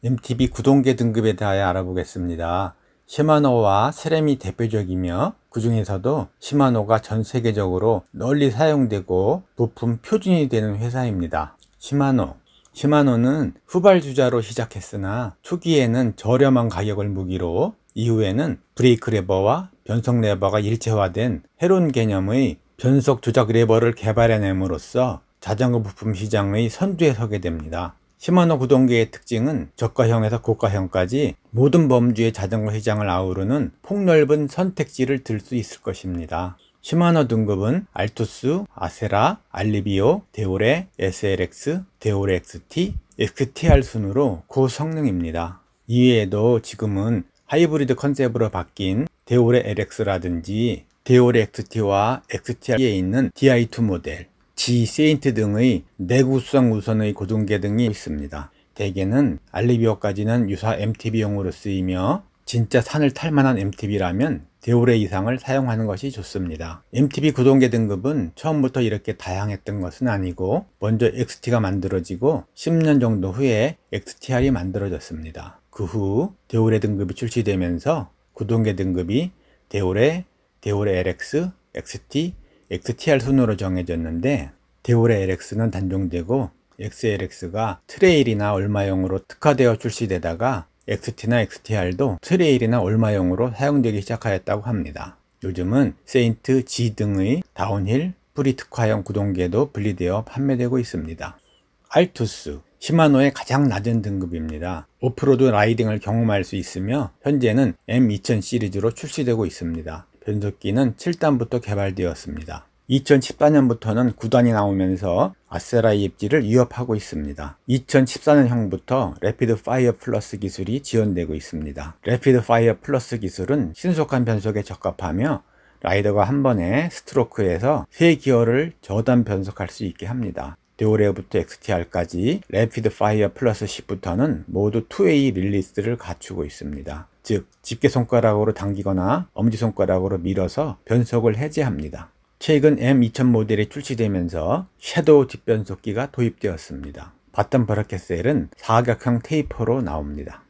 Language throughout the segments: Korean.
MTB 구동계 등급에 대하여 알아보겠습니다. 시마노와 세렘이 대표적이며 그 중에서도 시마노가 전 세계적으로 널리 사용되고 부품 표준이 되는 회사입니다. 시마노는 후발주자로 시작했으나 초기에는 저렴한 가격을 무기로 이후에는 브레이크 레버와 변속 레버가 일체화된 새로운 개념의 변속 조작 레버를 개발해냄으로써 자전거 부품 시장의 선두에 서게 됩니다. 시마노 구동계의 특징은 저가형에서 고가형까지 모든 범주의 자전거 시장을 아우르는 폭넓은 선택지를 들 수 있을 것입니다. 시마노 등급은 알투스, 아세라, 알리비오, 데오레, SLX, 데오레 XT, XTR 순으로 고성능입니다. 이외에도 지금은 하이브리드 컨셉으로 바뀐 데오레 LX라든지 데오레 XT와 XTR에 있는 DI2 모델, G 세인트 등의 내구성 우선의 구동계 등이 있습니다. 대개는 알리비오까지는 유사 MTB용으로 쓰이며 진짜 산을 탈 만한 MTB라면 데오레 이상을 사용하는 것이 좋습니다. MTB 구동계 등급은 처음부터 이렇게 다양했던 것은 아니고 먼저 XT가 만들어지고 10년 정도 후에 XTR이 만들어졌습니다. 그 후 데오레 등급이 출시되면서 구동계 등급이 데오레 LX, XT, XTR 순으로 정해졌는데 데오레 LX는 단종되고 XLX가 트레일이나 얼마용으로 특화되어 출시되다가 XT나 XTR도 트레일이나 얼마용으로 사용되기 시작하였다고 합니다. 요즘은 세인트 G 등의 다운힐, 프리 특화형 구동계도 분리되어 판매되고 있습니다. 알투스, 시마노의 가장 낮은 등급입니다. 오프로드 라이딩을 경험할 수 있으며 현재는 M2000 시리즈로 출시되고 있습니다. 변속기는 7단부터 개발되었습니다. 2014년부터는 9단이 나오면서 아세라 EFG를 위협하고 있습니다. 2014년형부터 래피드 파이어 플러스 기술이 지원되고 있습니다. 래피드 파이어 플러스 기술은 신속한 변속에 적합하며 라이더가 한 번에 스트로크에서 3기어를 저단 변속할 수 있게 합니다. 데오레부터 XTR까지 래피드 파이어 플러스 10부터는 모두 2웨이 릴리스를 갖추고 있습니다. 즉, 집게손가락으로 당기거나 엄지손가락으로 밀어서 변속을 해제합니다. 최근 M2000 모델이 출시되면서 섀도우 뒷변속기가 도입되었습니다. 바텀 브라켓셀은 사각형 테이퍼로 나옵니다.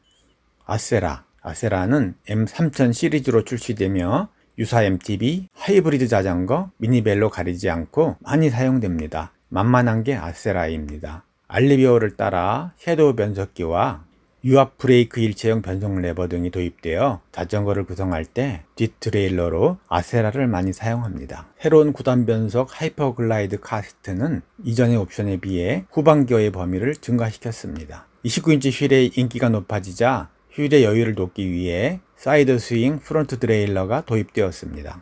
아세라는 M3000 시리즈로 출시되며 유사 MTB, 하이브리드 자전거, 미니벨로 가리지 않고 많이 사용됩니다. 만만한 게 아세라입니다. 알리비오를 따라 섀도우 변속기와 유압 브레이크 일체형 변속 레버 등이 도입되어 자전거를 구성할 때 뒷트레일러로 아세라를 많이 사용합니다. 새로운 9단 변속 하이퍼글라이드 카시트는 이전의 옵션에 비해 후방기어의 범위를 증가시켰습니다. 29인치 휠의 인기가 높아지자 휠의 여유를 돕기 위해 사이드 스윙 프론트 드레일러가 도입되었습니다.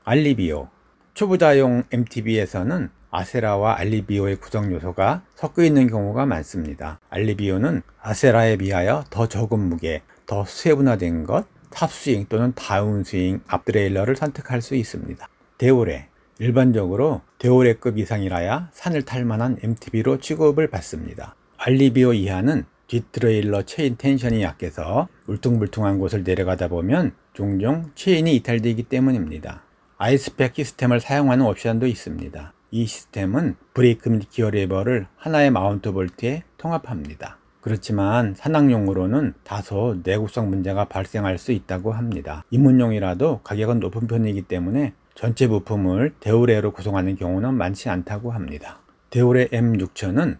알리비오, 초보자용 MTB에서는 아세라와 알리비오의 구성 요소가 섞여 있는 경우가 많습니다. 알리비오는 아세라에 비하여 더 적은 무게, 더 세분화된 것, 탑스윙 또는 다운스윙 앞드레일러를 선택할 수 있습니다. 데오레, 일반적으로 데오레급 이상이라야 산을 탈 만한 MTB로 취급을 받습니다. 알리비오 이하는 뒷트레일러 체인 텐션이 약해서 울퉁불퉁한 곳을 내려가다 보면 종종 체인이 이탈되기 때문입니다. 아이스팩 시스템을 사용하는 옵션도 있습니다. 이 시스템은 브레이크 및 기어 레버를 하나의 마운트 볼트에 통합합니다. 그렇지만 산악용으로는 다소 내구성 문제가 발생할 수 있다고 합니다. 입문용이라도 가격은 높은 편이기 때문에 전체 부품을 데오레로 구성하는 경우는 많지 않다고 합니다. 데오레 M6000은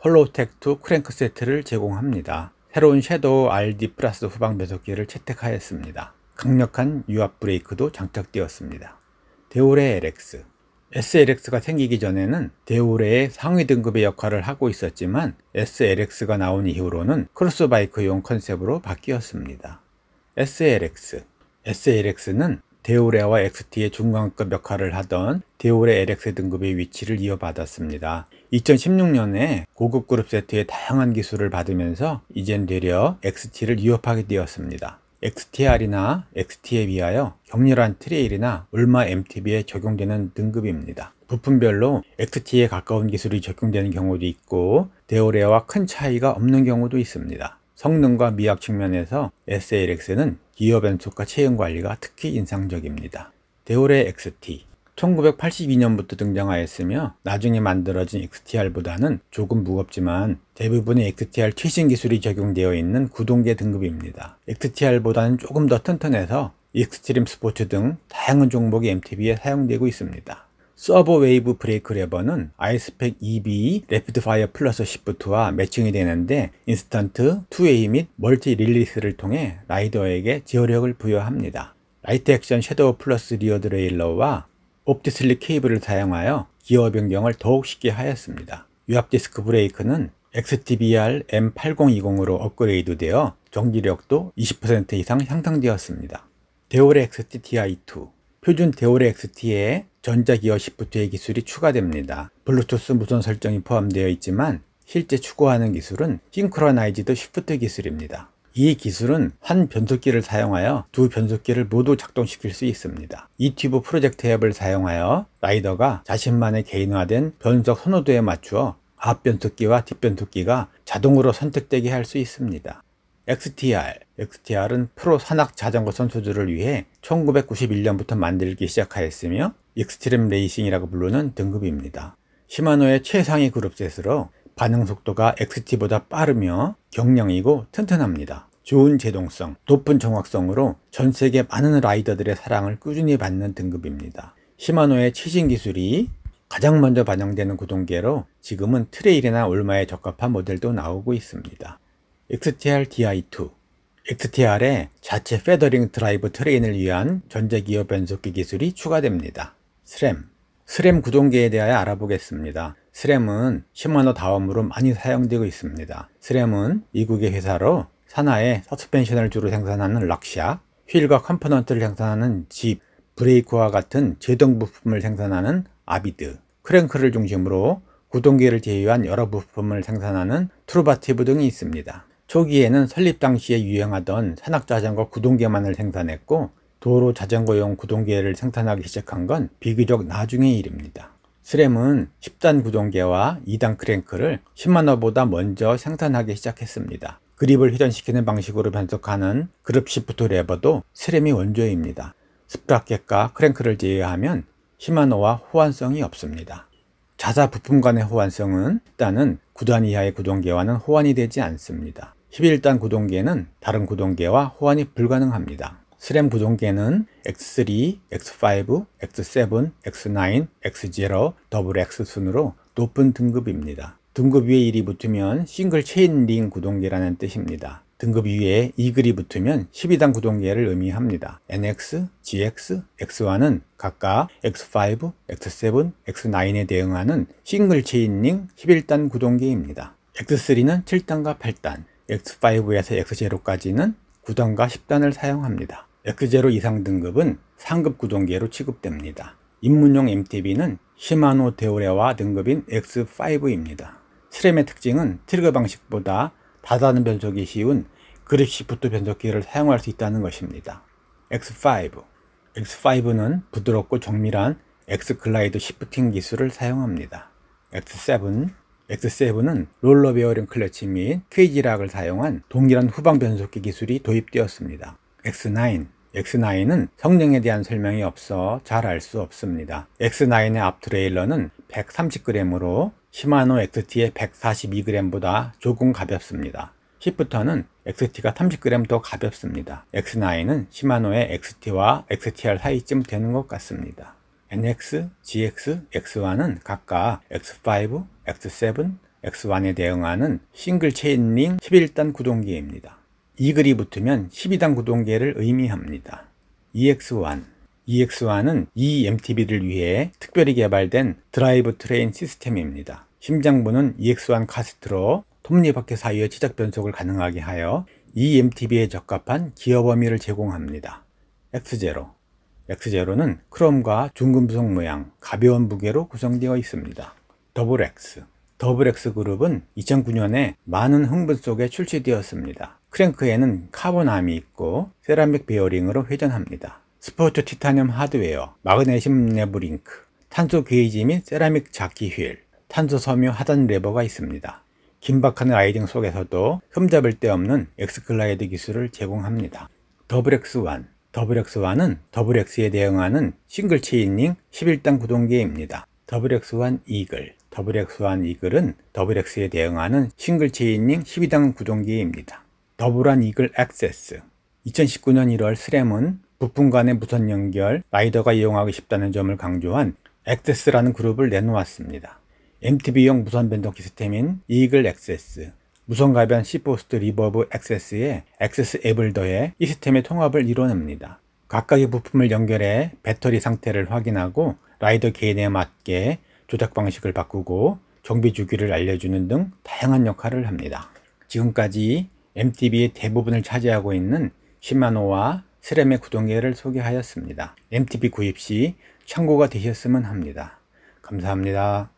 홀로텍2 크랭크 세트를 제공합니다. 새로운 섀도우 RD 플러스 후방 변속기를 채택하였습니다. 강력한 유압 브레이크도 장착되었습니다. 데오레 LX, SLX가 생기기 전에는 데오레의 상위 등급의 역할을 하고 있었지만 SLX가 나온 이후로는 크로스바이크용 컨셉으로 바뀌었습니다. SLX는 데오레와 XT의 중간급 역할을 하던 데오레 LX 등급의 위치를 이어받았습니다. 2016년에 고급 그룹 세트의 다양한 기술을 받으면서 이젠 되려 XT를 위협하게 되었습니다. XTR이나 XT에 비하여 격렬한 트레일이나 울마 MTB에 적용되는 등급입니다. 부품별로 XT에 가까운 기술이 적용되는 경우도 있고 데오레와 큰 차이가 없는 경우도 있습니다. 성능과 미학 측면에서 SLX는 기어 변속과 체형 관리가 특히 인상적입니다. 데오레 XT, 1982년부터 등장하였으며 나중에 만들어진 XTR보다는 조금 무겁지만 대부분의 XTR 최신 기술이 적용되어 있는 구동계 등급입니다. XTR보다는 조금 더 튼튼해서 익스트림 스포츠 등 다양한 종목의 MTB에 사용되고 있습니다. 서버 웨이브 브레이크 레버는 아이스팩 EB 래피드 파이어 플러스 시프트와 매칭이 되는데 인스턴트, 2A 및 멀티 릴리스를 통해 라이더에게 제어력을 부여합니다. 라이트 액션 섀도우 플러스 리어 드레일러와 옵티슬릭 케이블을 사용하여 기어 변경을 더욱 쉽게 하였습니다. 유압 디스크 브레이크는 XTBR M8020으로 업그레이드되어 정지력도 20% 이상 향상되었습니다. 데오레 XT TI2 표준 데오레 XT에 전자기어 시프트의 기술이 추가됩니다. 블루투스 무선 설정이 포함되어 있지만 실제 추구하는 기술은 싱크로나이즈드 시프트 기술입니다. 이 기술은 한 변속기를 사용하여 두 변속기를 모두 작동시킬 수 있습니다. 이 튜브 프로젝트 앱을 사용하여 라이더가 자신만의 개인화된 변속 선호도에 맞추어 앞 변속기와 뒷 변속기가 자동으로 선택되게 할 수 있습니다. XTR은 프로 산악 자전거 선수들을 위해 1991년부터 만들기 시작하였으며 익스트림 레이싱이라고 부르는 등급입니다. 시마노의 최상위 그룹셋으로 반응 속도가 XT보다 빠르며 경량이고 튼튼합니다. 좋은 제동성, 높은 정확성으로 전 세계 많은 라이더들의 사랑을 꾸준히 받는 등급입니다. 시마노의 최신 기술이 가장 먼저 반영되는 구동계로 지금은 트레일이나 올마에 적합한 모델도 나오고 있습니다. XTR DI2 XTR에 자체 페더링 드라이브 트레인을 위한 전자기어 변속기 기술이 추가됩니다. 스램 구동계에 대하여 알아보겠습니다. 스램은 시마노 다음으로 많이 사용되고 있습니다. 스램은 미국의 회사로 산하의 서스펜션을 주로 생산하는 락샤, 휠과 컴포넌트를 생산하는 집, 브레이크와 같은 제동 부품을 생산하는 아비드, 크랭크를 중심으로 구동계를 제외한 여러 부품을 생산하는 트루바티브 등이 있습니다. 초기에는 설립 당시에 유행하던 산악자전거 구동계만을 생산했고 도로 자전거용 구동계를 생산하기 시작한 건 비교적 나중의 일입니다. 스램은 10단 구동계와 2단 크랭크를 시마노보다 먼저 생산하기 시작했습니다. 그립을 회전시키는 방식으로 변속하는 그룹 시프트 레버도 스램이 원조입니다. 스프라켓과 크랭크를 제외하면 시마노와 호환성이 없습니다. 자사 부품 간의 호환성은 10단은 9단 이하의 구동계와는 호환이 되지 않습니다. 11단 구동계는 다른 구동계와 호환이 불가능합니다. 스램 구동계는 X3, X5, X7, X9, X0, XX 순으로 높은 등급입니다. 등급 위에 1이 붙으면 싱글 체인 링 구동계라는 뜻입니다. 등급 위에 2글이 붙으면 12단 구동계를 의미합니다. NX, GX, X1은 각각 X5, X7, X9에 대응하는 싱글 체인 링 11단 구동계입니다. X3는 7단과 8단, X5에서 X0까지는 9단과 10단을 사용합니다. X0 이상 등급은 상급 구동계로 취급됩니다. 입문용 MTB는 시마노 데오레와 등급인 X5입니다. 스램의 특징은 트리거 방식보다 다다른 변속이 쉬운 그립 시프트 변속기를 사용할 수 있다는 것입니다. X5는 부드럽고 정밀한 X 글라이드 시프팅 기술을 사용합니다. X7은 롤러 베어링 클러치 및 케이지락을 사용한 동일한 후방 변속기 기술이 도입되었습니다. X9은 성능에 대한 설명이 없어 잘 알 수 없습니다. X9의 앞 트레일러는 130g으로 시마노 XT의 142g보다 조금 가볍습니다. 시프터는 XT가 30g 더 가볍습니다. X9은 시마노의 XT와 XTR 사이쯤 되는 것 같습니다. NX, GX, X1은 각각 X5, X7, X1에 대응하는 싱글 체인링 11단 구동계입니다. 2글이 붙으면 12단 구동계를 의미합니다. EX1은 이 MTB를 위해 특별히 개발된 드라이브 트레인 시스템입니다. 심장부는 EX1 카스트로 톱니바퀴 사이의 치작 변속을 가능하게 하여 이 MTB에 적합한 기어 범위를 제공합니다. X0는 크롬과 중금속 모양, 가벼운 무게로 구성되어 있습니다. X 그룹은 2009년에 많은 흥분 속에 출시되었습니다. 크랭크에는 카본암이 있고 세라믹 베어링으로 회전합니다. 스포츠 티타늄 하드웨어, 마그네슘 내부 링크, 탄소 게이지 및 세라믹 자키 휠, 탄소 섬유 하단 레버가 있습니다. 긴박한 라이딩 속에서도 흠잡을 데 없는 X글라이드 기술을 제공합니다. X1 WX1은 WX에 대응하는 싱글 체인링 11단 구동계입니다. WX1 이글, WX1 이글은 WX에 대응하는 싱글 체인링 12단 구동계입니다. 더블1 이글 액세스 2019년 1월 스램은 부품 간의 무선 연결, 라이더가 이용하기 쉽다는 점을 강조한 액세스라는 그룹을 내놓았습니다. MTB용 무선 변동 시스템인 이글 액세스, 무선 가변 시포스트 리버브 액세스에 액세스 앱을 더해 이 시스템의 통합을 이뤄냅니다. 각각의 부품을 연결해 배터리 상태를 확인하고 라이더 개인에 맞게 조작 방식을 바꾸고 정비 주기를 알려주는 등 다양한 역할을 합니다. 지금까지 MTB의 대부분을 차지하고 있는 시마노와 스램의 구동계를 소개하였습니다. MTB 구입 시 참고가 되셨으면 합니다. 감사합니다.